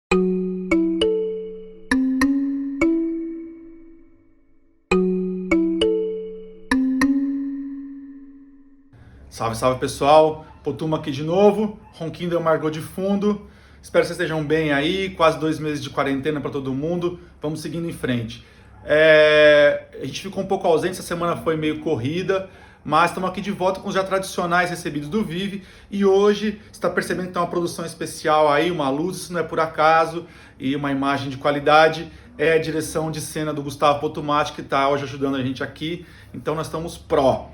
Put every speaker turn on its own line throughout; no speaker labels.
Salve, salve pessoal, Potuma aqui de novo, ronquinho deu amargor de fundo, espero que vocês estejam bem aí, quase 2 meses de quarentena para todo mundo, vamos seguindo em frente. A gente ficou um pouco ausente, essa semana foi meio corrida, mas estamos aqui de volta com os já tradicionais recebidos do Vive e hoje você está percebendo que tem uma produção especial aí, uma luz, isso não é por acaso, e uma imagem de qualidade, é a direção de cena do Gustavo Potumati que está hoje ajudando a gente aqui, então nós estamos pró.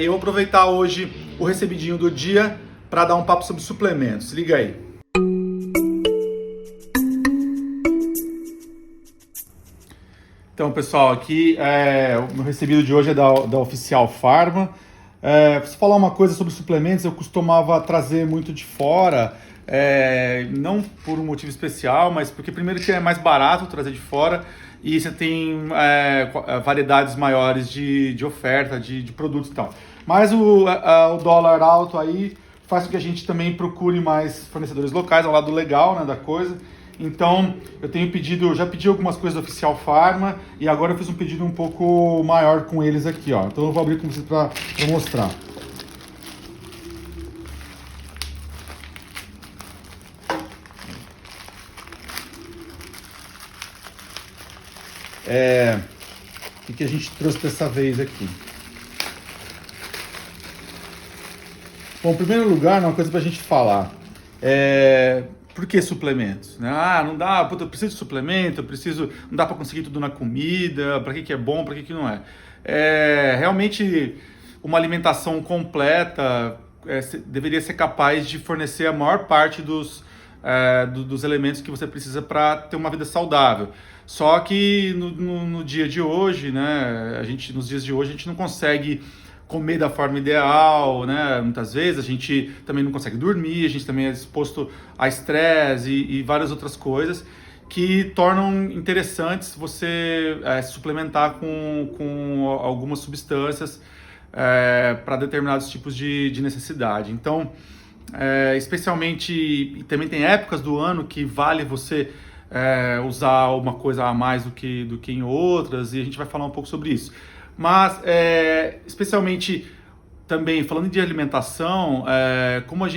Eu vou aproveitar hoje o recebidinho do dia para dar um papo sobre suplementos. Liga aí. Então, pessoal, aqui o meu recebido de hoje é da Oficial Pharma. Preciso falar uma coisa sobre suplementos. Eu costumava trazer muito de fora, não por um motivo especial, mas porque primeiro que é mais barato trazer de fora e você tem variedades maiores de oferta, de produtos e tal. Mas o dólar alto aí faz com que a gente também procure mais fornecedores locais, ao lado legal, né, da coisa. Então, eu tenho pedido, já pedi algumas coisas da Oficial Pharma e agora eu fiz um pedido um pouco maior com eles aqui, ó. Então eu vou abrir com vocês para mostrar. O que a gente trouxe dessa vez aqui? Bom, em primeiro lugar, uma coisa pra gente falar. Por que suplementos? Não dá, eu preciso de suplemento, não dá para conseguir tudo na comida, para que é bom, para que não é. Realmente, uma alimentação completa deveria ser capaz de fornecer a maior parte dos elementos que você precisa para ter uma vida saudável. Só que no dia de hoje, né, nos dias de hoje, a gente não consegue comer da forma ideal, né? Muitas vezes a gente também não consegue dormir, a gente também é exposto a estresse e várias outras coisas que tornam interessantes você suplementar com algumas substâncias para determinados tipos de necessidade. Então, especialmente, também tem épocas do ano que vale você usar uma coisa a mais do que em outras, e a gente vai falar um pouco sobre isso. Mas, especialmente também falando de alimentação, como a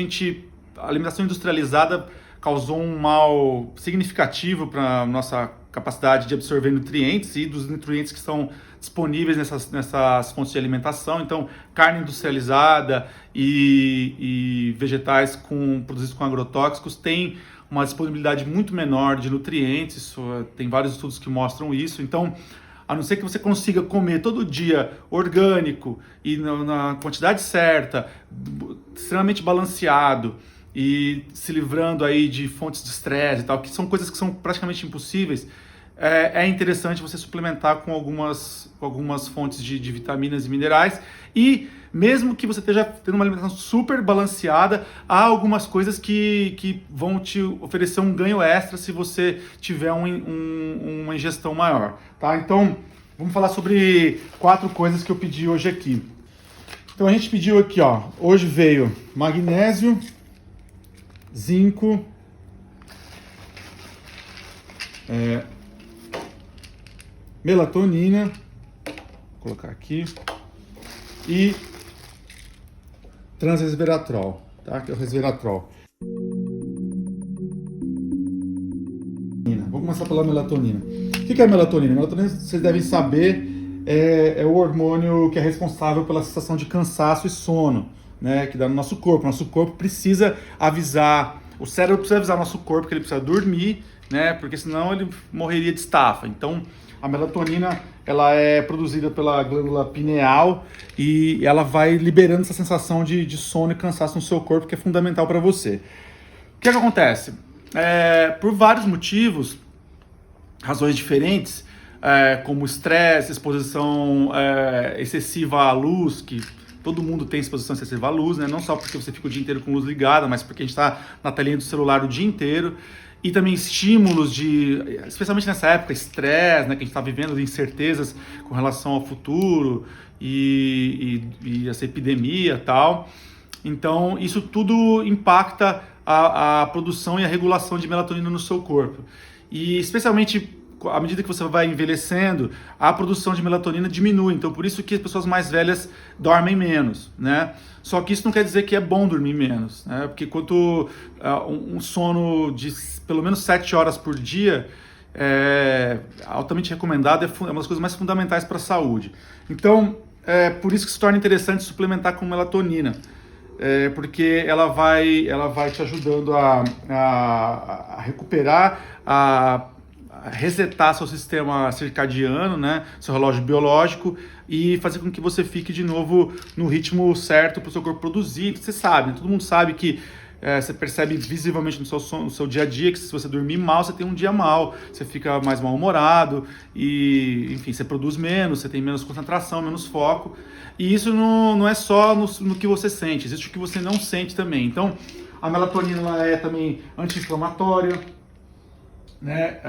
alimentação industrializada causou um mal significativo para a nossa capacidade de absorver nutrientes e dos nutrientes que estão disponíveis nessas fontes de alimentação. Então, carne industrializada e vegetais produzidos com agrotóxicos têm uma disponibilidade muito menor de nutrientes, tem vários estudos que mostram isso. Então, a não ser que você consiga comer todo dia orgânico e na quantidade certa, extremamente balanceado e se livrando aí de fontes de estresse e tal, que são coisas que são praticamente impossíveis, é interessante você suplementar com algumas fontes de vitaminas e minerais. E mesmo que você esteja tendo uma alimentação super balanceada, há algumas coisas que vão te oferecer um ganho extra se você tiver uma ingestão maior, tá? Então, vamos falar sobre 4 coisas que eu pedi hoje aqui. Então, a gente pediu aqui, ó, hoje veio magnésio, zinco, melatonina, vou colocar aqui, e transresveratrol, tá? Que é o resveratrol. Vou começar pela melatonina. O que é a melatonina? A melatonina, vocês devem saber, é o hormônio que é responsável pela sensação de cansaço e sono, né? Que dá no nosso corpo. Nosso corpo precisa avisar, o cérebro precisa avisar nosso corpo que ele precisa dormir, né? Porque senão ele morreria de estafa. Então, a melatonina, ela é produzida pela glândula pineal e ela vai liberando essa sensação de sono e cansaço no seu corpo, que é fundamental para você. O que acontece? Por vários motivos, razões diferentes, como estresse, exposição excessiva à luz, que todo mundo tem exposição excessiva à luz, né? Não só porque você fica o dia inteiro com luz ligada, mas porque a gente está na telinha do celular o dia inteiro. E também estímulos especialmente nessa época, estresse, né, que a gente está vivendo, de incertezas com relação ao futuro e essa epidemia e tal. Então, isso tudo impacta a produção e a regulação de melatonina no seu corpo. E especialmente à medida que você vai envelhecendo, a produção de melatonina diminui. Então, por isso que as pessoas mais velhas dormem menos, né? Só que isso não quer dizer que é bom dormir menos, né? Porque um sono de pelo menos 7 horas por dia é altamente recomendado, é uma das coisas mais fundamentais para a saúde. Então, por isso que se torna interessante suplementar com melatonina. Porque ela vai te ajudando a recuperar, a resetar seu sistema circadiano, né, seu relógio biológico, e fazer com que você fique de novo no ritmo certo para o seu corpo produzir. Você sabe, todo mundo sabe que você percebe visivelmente no seu dia a dia que se você dormir mal, você tem um dia mal, você fica mais mal-humorado e, enfim, você produz menos, você tem menos concentração, menos foco. E isso não é só no que você sente, existe o que você não sente também. Então, a melatonina ela é também anti-inflamatória, né?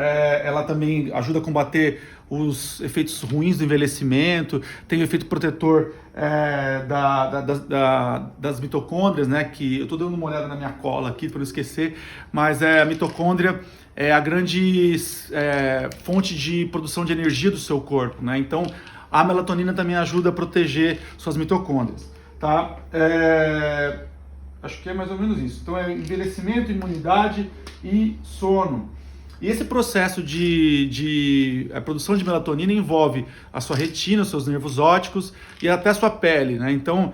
Ela também ajuda a combater os efeitos ruins do envelhecimento, tem o efeito protetor das mitocôndrias, né? Que eu estou dando uma olhada na minha cola aqui para não esquecer, mas a mitocôndria é a grande fonte de produção de energia do seu corpo, né? Então a melatonina também ajuda a proteger suas mitocôndrias, tá? Acho que é mais ou menos isso. Então é envelhecimento, imunidade e sono. E esse processo de produção de melatonina envolve a sua retina, os seus nervos ópticos e até a sua pele, né? Então,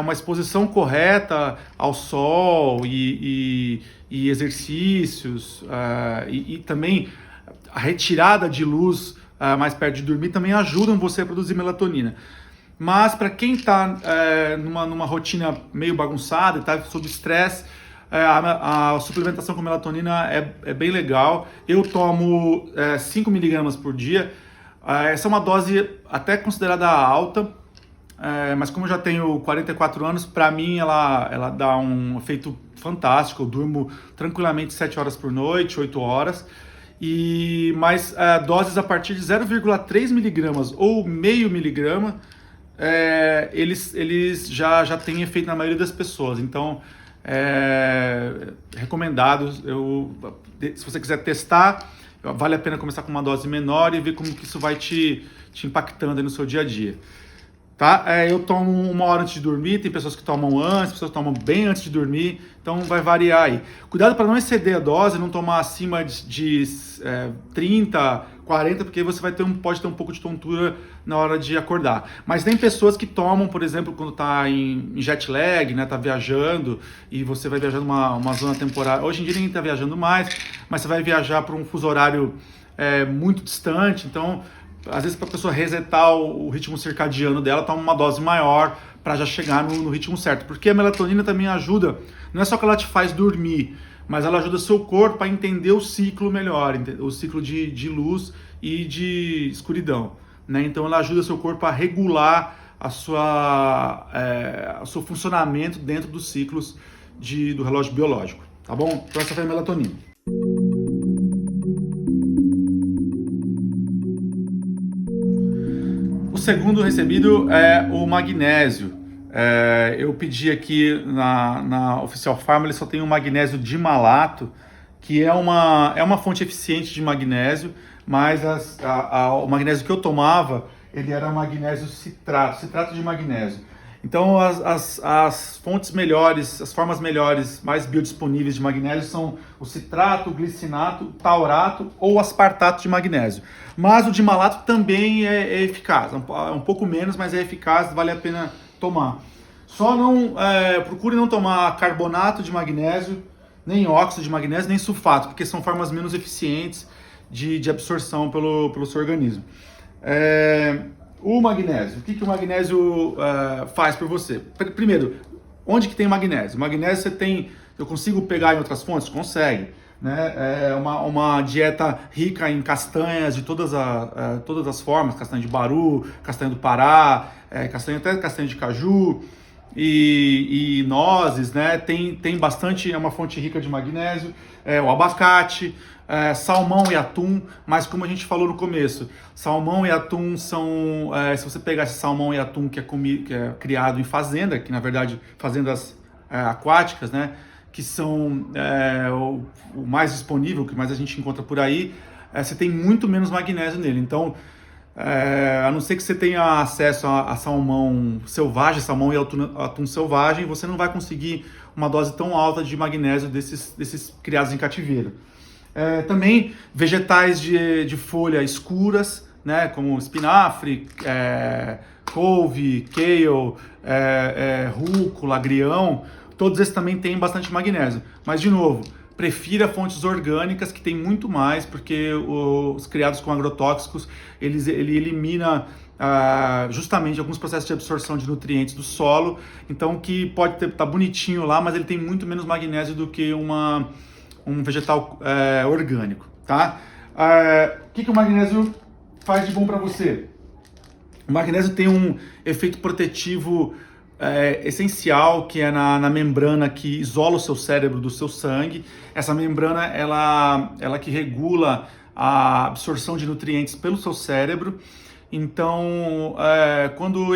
uma exposição correta ao sol e exercícios e também a retirada de luz mais perto de dormir também ajudam você a produzir melatonina. Mas para quem está numa rotina meio bagunçada, está sob estresse, a suplementação com melatonina é bem legal. Eu tomo 5 miligramas por dia. Essa é uma dose até considerada alta, mas como eu já tenho 44 anos, para mim ela dá um efeito fantástico. Eu durmo tranquilamente 7 horas por noite, 8 horas. Mas doses a partir de 0,3 miligramas ou meio miligrama, eles já têm efeito na maioria das pessoas. Então, recomendado. Se você quiser testar, vale a pena começar com uma dose menor e ver como que isso vai te impactando aí no seu dia a dia. Tá? Eu tomo 1 hora antes de dormir, tem pessoas que tomam antes, pessoas que tomam bem antes de dormir, então vai variar aí. Cuidado para não exceder a dose, não tomar acima de 30, 40, porque você pode ter um pouco de tontura na hora de acordar. Mas tem pessoas que tomam, por exemplo, quando está em jet lag, né, tá viajando, e você vai viajar numa zona temporária. Hoje em dia ninguém está viajando mais, mas você vai viajar para um fuso horário muito distante, então às vezes para a pessoa resetar o ritmo circadiano dela, toma uma dose maior para já chegar no ritmo certo. Porque a melatonina também ajuda, não é só que ela te faz dormir, mas ela ajuda seu corpo a entender o ciclo melhor, o ciclo de luz e de escuridão, né? Então ela ajuda seu corpo a regular o seu funcionamento dentro dos ciclos do relógio biológico, tá bom? Então essa foi a melatonina. O segundo recebido é o magnésio. Eu pedi aqui na Oficial Pharma, ele só tem o magnésio dimalato, que é uma fonte eficiente de magnésio, mas o magnésio que eu tomava, ele era magnésio citrato de magnésio. Então as fontes melhores, as formas melhores, mais biodisponíveis de magnésio são o citrato, o glicinato, o taurato ou o aspartato de magnésio. Mas o dimalato também é eficaz, é um pouco menos, mas é eficaz, vale a pena tomar. Só procure não tomar carbonato de magnésio, nem óxido de magnésio, nem sulfato, porque são formas menos eficientes de absorção pelo seu organismo. O magnésio, o que o magnésio faz por você? Primeiro, onde que tem magnésio? Magnésio eu consigo pegar em outras fontes? Consegue. Né? É uma dieta rica em castanhas de todas as formas, castanha de baru, castanha do Pará, até castanha de caju e nozes, né? Tem bastante, é uma fonte rica de magnésio, o abacate, salmão e atum, mas como a gente falou no começo, salmão e atum são, se você pegar esse salmão e atum que é criado em fazenda, que na verdade fazendas aquáticas, né? que são o mais disponível, que mais a gente encontra por aí, você tem muito menos magnésio nele. Então, a não ser que você tenha acesso a salmão selvagem, salmão e atum selvagem, você não vai conseguir uma dose tão alta de magnésio desses criados em cativeiro. Também vegetais de folha escuras, né, como espinafre, couve, kale, rúcula, agrião, todos esses também têm bastante magnésio. Mas, de novo, prefira fontes orgânicas, que tem muito mais, porque os criados com agrotóxicos, ele elimina justamente alguns processos de absorção de nutrientes do solo, então que pode estar bonitinho lá, mas ele tem muito menos magnésio do que um vegetal orgânico, tá? O que o magnésio faz de bom para você? O magnésio tem um efeito protetivo essencial, que é na membrana que isola o seu cérebro do seu sangue. Essa membrana, ela que regula a absorção de nutrientes pelo seu cérebro. Então, quando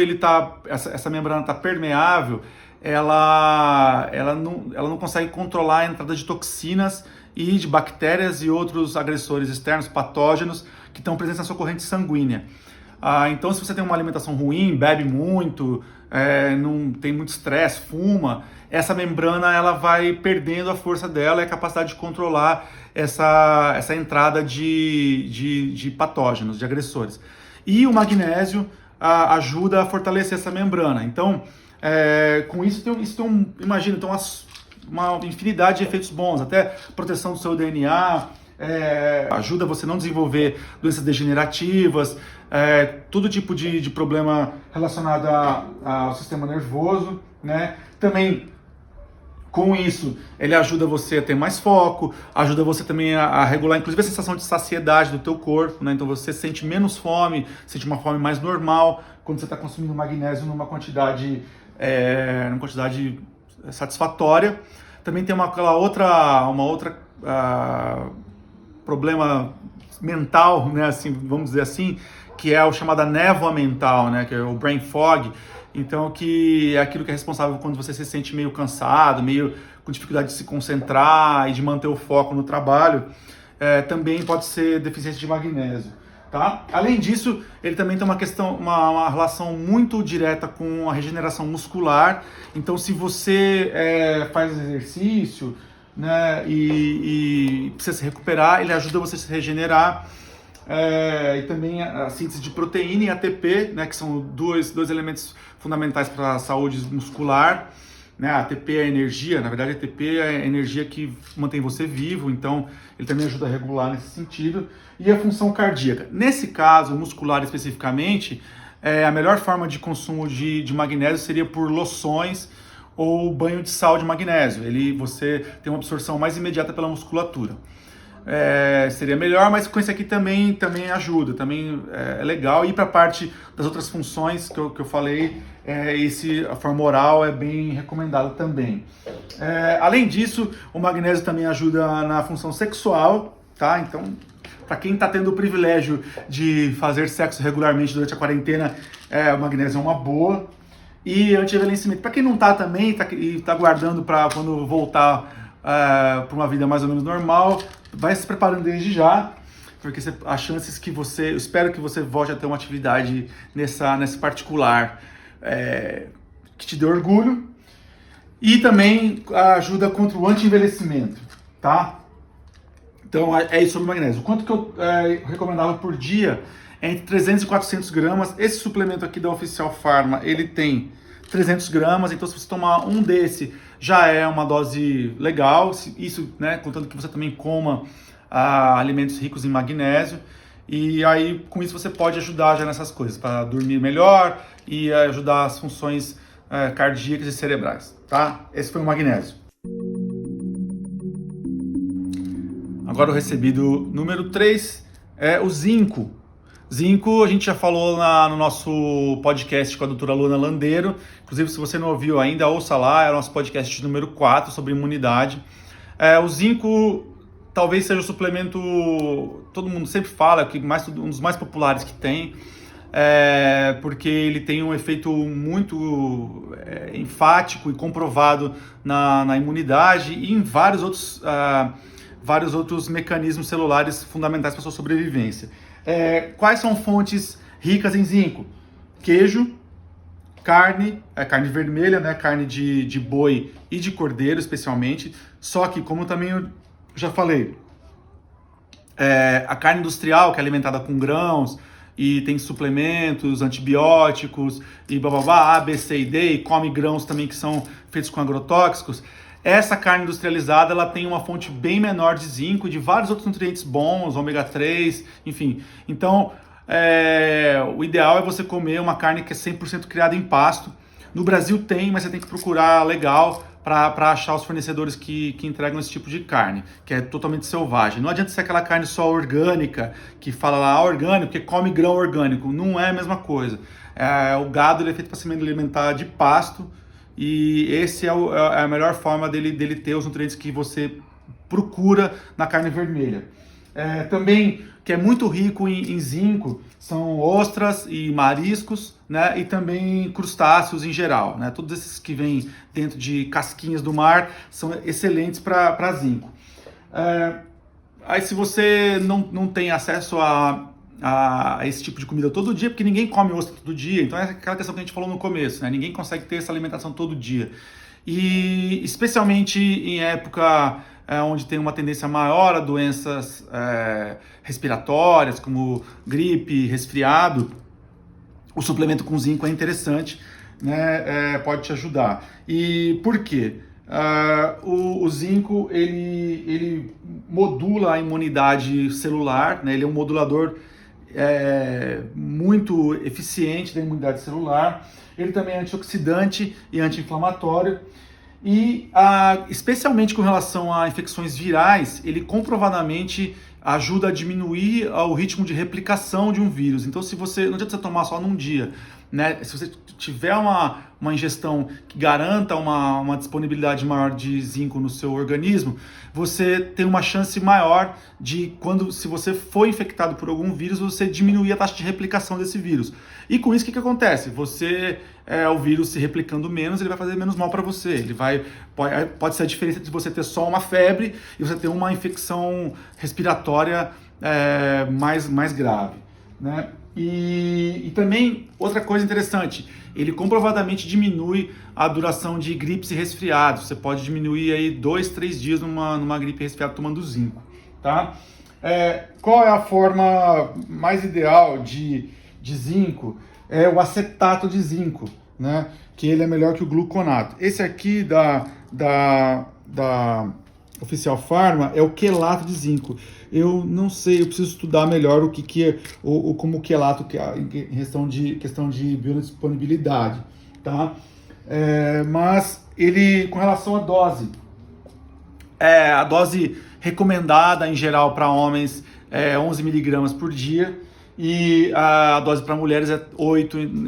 essa membrana está permeável, ela não consegue controlar a entrada de toxinas e de bactérias e outros agressores externos, patógenos, que estão presentes na sua corrente sanguínea. Então, se você tem uma alimentação ruim, bebe muito, não tem muito estresse, fuma, essa membrana ela vai perdendo a força dela e a capacidade de controlar essa entrada de patógenos, de agressores. E o magnésio ajuda a fortalecer essa membrana. Então, com isso, imagina, tem uma infinidade de efeitos bons, até proteção do seu DNA, ajuda você a não desenvolver doenças degenerativas, todo tipo de problema relacionado ao sistema nervoso, né? Também, com isso, ele ajuda você a ter mais foco, ajuda você também a regular, inclusive, a sensação de saciedade do teu corpo, né? Então você sente menos fome, sente uma fome mais normal quando você está consumindo magnésio numa quantidade satisfatória. Também tem uma outra problema mental, né? Assim, vamos dizer assim, que é o chamada névoa mental, né? Que é o brain fog. Então, que é aquilo que é responsável quando você se sente meio cansado, meio com dificuldade de se concentrar e de manter o foco no trabalho, também pode ser deficiência de magnésio, tá? Além disso, ele também tem uma relação muito direta com a regeneração muscular. Então, se você faz exercício, né, e precisa se recuperar, ele ajuda você a se regenerar. E também a síntese de proteína e ATP, né, que são dois elementos fundamentais para a saúde muscular, né? A ATP é a energia, na verdade a ATP é a energia que mantém você vivo, então ele também ajuda a regular nesse sentido. E a função cardíaca. Nesse caso, muscular especificamente, a melhor forma de consumo de magnésio seria por loções ou banho de sal de magnésio. Você tem uma absorção mais imediata pela musculatura. Seria melhor, mas com esse aqui também ajuda, também é legal. E para a parte das outras funções que eu falei, a forma oral é bem recomendada também. Além disso, o magnésio também ajuda na função sexual, tá? Então, para quem está tendo o privilégio de fazer sexo regularmente durante a quarentena, o magnésio é uma boa. E anti-envelhecimento, para quem não está também e está guardando para quando voltar para uma vida mais ou menos normal, vai se preparando desde já, porque as chances que eu espero que você volte a ter uma atividade nesse particular que te dê orgulho. E também ajuda contra o anti-envelhecimento, tá? Então é isso sobre o magnésio. O quanto que eu recomendava por dia é entre 300 e 400 gramas. Esse suplemento aqui da Oficial Pharma, ele tem 300 gramas, então se você tomar um desse, já é uma dose legal. Isso, né, contando que você também coma alimentos ricos em magnésio. E aí, com isso, você pode ajudar já nessas coisas, para dormir melhor e ajudar as funções cardíacas e cerebrais, tá? Esse foi o magnésio. Agora o recebido número 3 é o zinco. Zinco, a gente já falou no nosso podcast com a doutora Luana Landeiro. Inclusive, se você não ouviu ainda, ouça lá, é o nosso podcast número 4 sobre imunidade. O zinco talvez seja o suplemento, todo mundo sempre fala, um dos mais populares que tem. porque ele tem um efeito muito enfático e comprovado na imunidade e em vários outros mecanismos celulares fundamentais para a sua sobrevivência. Quais são fontes ricas em zinco? Queijo, carne vermelha, né? Carne de boi e de cordeiro, especialmente. Só que, como também eu já falei, a carne industrial, que é alimentada com grãos e tem suplementos, antibióticos e bababá, A, B, C e D, e come grãos também que são feitos com agrotóxicos. Essa carne industrializada, ela tem uma fonte bem menor de zinco e de vários outros nutrientes bons, ômega 3, enfim. Então, o ideal é você comer uma carne que é 100% criada em pasto. No Brasil tem, mas você tem que procurar legal para achar os fornecedores que entregam esse tipo de carne, que é totalmente selvagem. Não adianta ser aquela carne só orgânica, que fala lá orgânico, que come grão orgânico. Não é a mesma coisa. O gado ele é feito para se alimentar de pasto, e esse é a melhor forma dele ter os nutrientes que você procura na carne vermelha. Também, que é muito rico em zinco, são ostras e mariscos, né? E também crustáceos em geral, né? Todos esses que vêm dentro de casquinhas do mar são excelentes para zinco. Aí se você não tem acesso a esse tipo de comida todo dia, porque ninguém come ostra todo dia, então é aquela questão que a gente falou no começo, né? Ninguém consegue ter essa alimentação todo dia. E especialmente em época onde tem uma tendência maior a doenças respiratórias, como gripe, resfriado, o suplemento com zinco é interessante, né? Pode te ajudar. E por quê? O zinco ele modula a imunidade celular, né? Ele é um modulador muito eficiente da imunidade celular. Ele também é antioxidante e anti-inflamatório. E, especialmente com relação a infecções virais, ele comprovadamente ajuda a diminuir o ritmo de replicação de um vírus. Então, não adianta você tomar só num dia, né? Se você tiver uma ingestão que garanta uma disponibilidade maior de zinco no seu organismo, você tem uma chance maior de, se você for infectado por algum vírus, você diminuir a taxa de replicação desse vírus. E com isso, o que acontece? O vírus se replicando menos, ele vai fazer menos mal para você. Pode ser a diferença de você ter só uma febre e você ter uma infecção respiratória mais grave, né? E também, outra coisa interessante, ele comprovadamente diminui a duração de gripes e resfriados. Você pode diminuir aí 2, 3 dias numa gripe e resfriado tomando zinco, tá? Qual é a forma mais ideal de zinco? É o acetato de zinco, né? Que ele é melhor que o gluconato. Esse aqui da Oficial Pharma é o quelato de zinco. Eu não sei, eu preciso estudar melhor o que é como o quelato, que é em questão de biodisponibilidade, tá? Mas ele, com relação à dose, a dose recomendada em geral para homens é 11 miligramas por dia, e a dose para mulheres é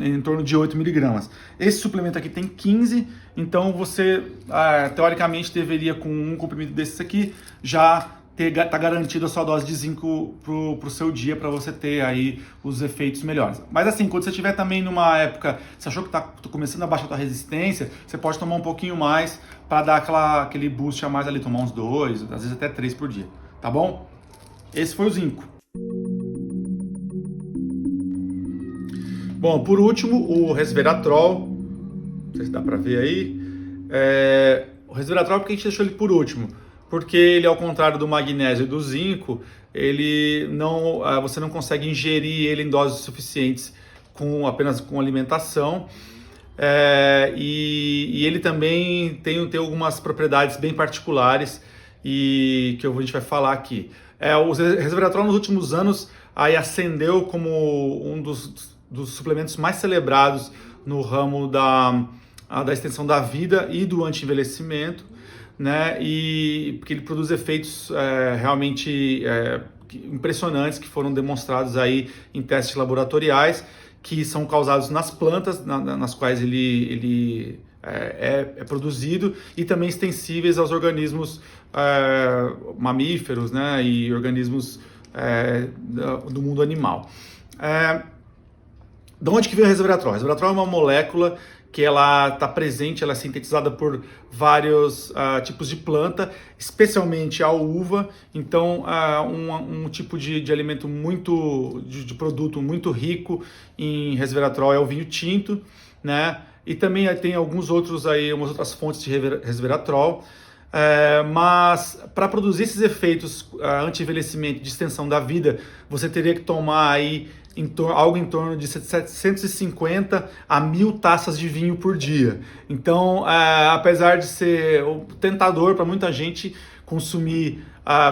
em torno de 8 miligramas. Esse suplemento aqui tem 15, então você, teoricamente, deveria, com um comprimido desses aqui, já tá garantido a sua dose de zinco pro seu dia, para você ter aí os efeitos melhores. Mas assim, quando você estiver também numa época, você achou que tá começando a baixar a tua resistência, você pode tomar um pouquinho mais para dar aquele boost a mais ali, tomar uns 2, às vezes até 3 por dia, tá bom? Esse foi o zinco. Bom, por último, o resveratrol. Não sei se dá para ver aí. O resveratrol, por que a gente deixou ele por último? Porque ele, ao contrário do magnésio e do zinco, você não consegue ingerir ele em doses suficientes apenas com alimentação. E ele também tem algumas propriedades bem particulares e que a gente vai falar aqui. O resveratrol, nos últimos anos, aí ascendeu como um dos suplementos mais celebrados no ramo da extensão da vida e do anti-envelhecimento, né? E porque ele produz efeitos realmente impressionantes, que foram demonstrados aí em testes laboratoriais, que são causados nas plantas nas quais ele é produzido, e também extensíveis aos organismos mamíferos, né? E organismos do mundo animal. De onde que vem o resveratrol? O resveratrol é uma molécula que ela está presente, ela é sintetizada por vários tipos de planta, especialmente a uva. Então, um tipo de alimento de produto muito rico em resveratrol é o vinho tinto, né? E também tem alguns outros aí, umas outras fontes de resveratrol. Mas para produzir esses efeitos anti-envelhecimento, de extensão da vida, você teria que tomar aí algo em torno de 750 a 1.000 taças de vinho por dia. Então, apesar de ser tentador para muita gente consumir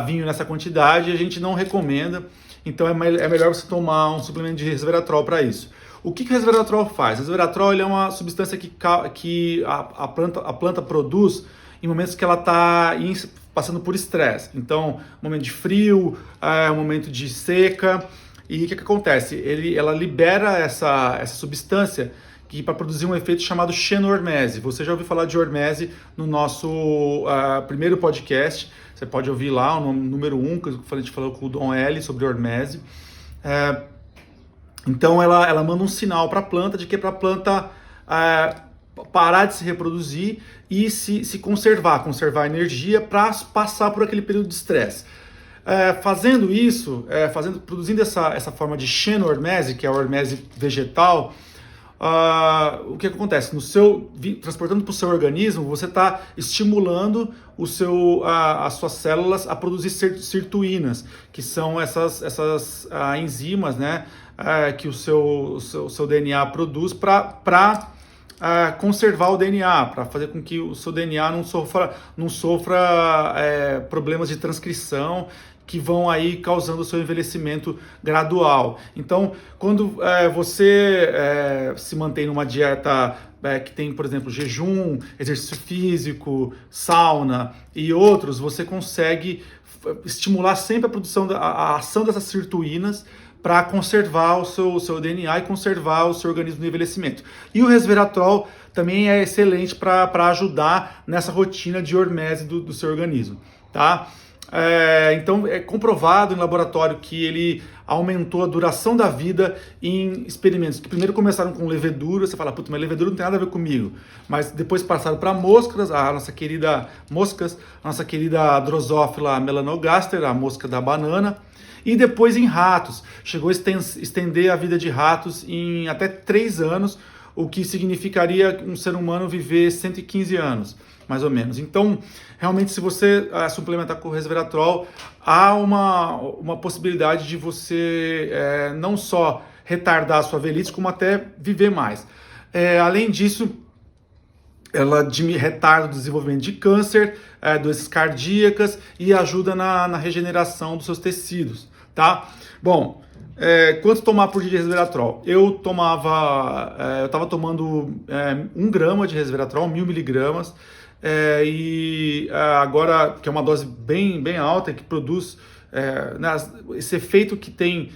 vinho nessa quantidade, a gente não recomenda. Então, é melhor você tomar um suplemento de resveratrol para isso. O que o resveratrol faz? O resveratrol ele é uma substância que a planta produz em momentos que ela está passando por estresse. Então, momento de frio, momento de seca. E o que acontece? Ela libera essa substância para produzir um efeito chamado xenormese. Você já ouviu falar de hormese no nosso primeiro podcast. Você pode ouvir lá, o número 1, que a gente falou com o Dom L sobre hormese. Então, ela manda um sinal para a planta de que é para a planta parar de se reproduzir e se conservar energia para passar por aquele período de estresse. Fazendo isso, produzindo essa forma de xenormese, que é a hormese vegetal, o que acontece? Transportando para o seu organismo, você está estimulando as suas células a produzir sirtuínas, que são essas enzimas, né, que o seu DNA produz para conservar o DNA, para fazer com que o seu DNA não sofra problemas de transcrição que vão aí causando o seu envelhecimento gradual. Então, quando você se mantém numa dieta que tem, por exemplo, jejum, exercício físico, sauna e outros, você consegue estimular sempre a produção, a ação dessas sirtuínas para conservar o seu DNA e conservar o seu organismo no envelhecimento. E o resveratrol também é excelente para ajudar nessa rotina de hormese do seu organismo, tá? Então é comprovado em laboratório que ele aumentou a duração da vida em experimentos que primeiro começaram com levedura. Você fala, puta, mas levedura não tem nada a ver comigo, mas depois passaram para moscas, a nossa querida Drosophila melanogaster, a mosca da banana, e depois em ratos. Chegou a estender a vida de ratos em até 3 anos, o que significaria um ser humano viver 115 anos, mais ou menos. Então, realmente, se você suplementar com o resveratrol, há uma possibilidade de você não só retardar a sua velhice, como até viver mais. Além disso, ela retarda o desenvolvimento de câncer, doenças cardíacas e ajuda na regeneração dos seus tecidos, tá? Bom, quanto tomar por dia de resveratrol? Eu estava tomando 1 grama de resveratrol, 1.000 miligramas, e agora, que é uma dose bem, bem alta, que produz esse efeito que tem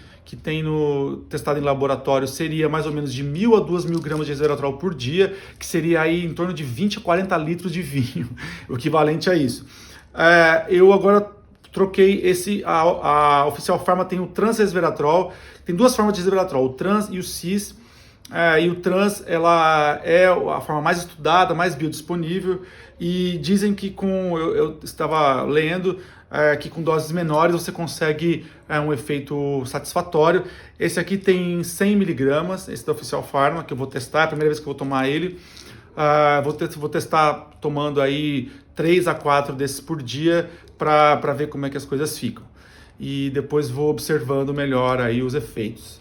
no testado em laboratório seria mais ou menos de 1.000 a 2.000 gramas de resveratrol por dia, que seria aí em torno de 20 a 40 litros de vinho, o equivalente a isso. Eu agora troquei a Oficial Pharma tem o transresveratrol, tem 2 formas de resveratrol, o trans e o cis. E o trans, ela é a forma mais estudada, mais biodisponível, e dizem que eu estava lendo que com doses menores você consegue um efeito satisfatório. Esse aqui tem 100 miligramas, esse da Oficial Pharma, que eu vou testar, é a primeira vez que eu vou tomar ele. Vou testar tomando aí 3 a 4 desses por dia para ver como é que as coisas ficam. E depois vou observando melhor aí os efeitos.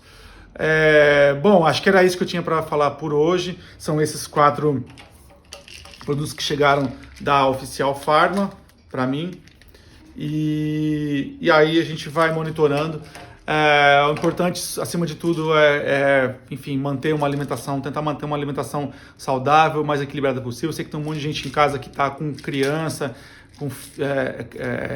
Bom, acho que era isso que eu tinha para falar por hoje. São esses 4 produtos que chegaram da Oficial Pharma para mim. E aí a gente vai monitorando. O importante, acima de tudo, enfim, tentar manter uma alimentação saudável, mais equilibrada possível. Eu sei que tem um monte de gente em casa que está com criança,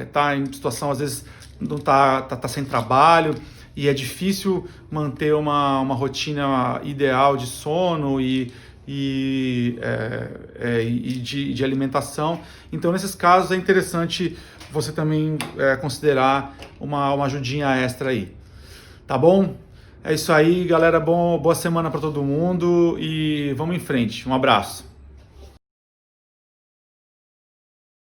está em situação, às vezes, não tá sem trabalho, e é difícil manter uma rotina ideal de sono e de alimentação. Então, nesses casos, é interessante você também considerar uma ajudinha extra aí. Tá bom? É isso aí, galera. Boa semana para todo mundo e vamos em frente. Um abraço.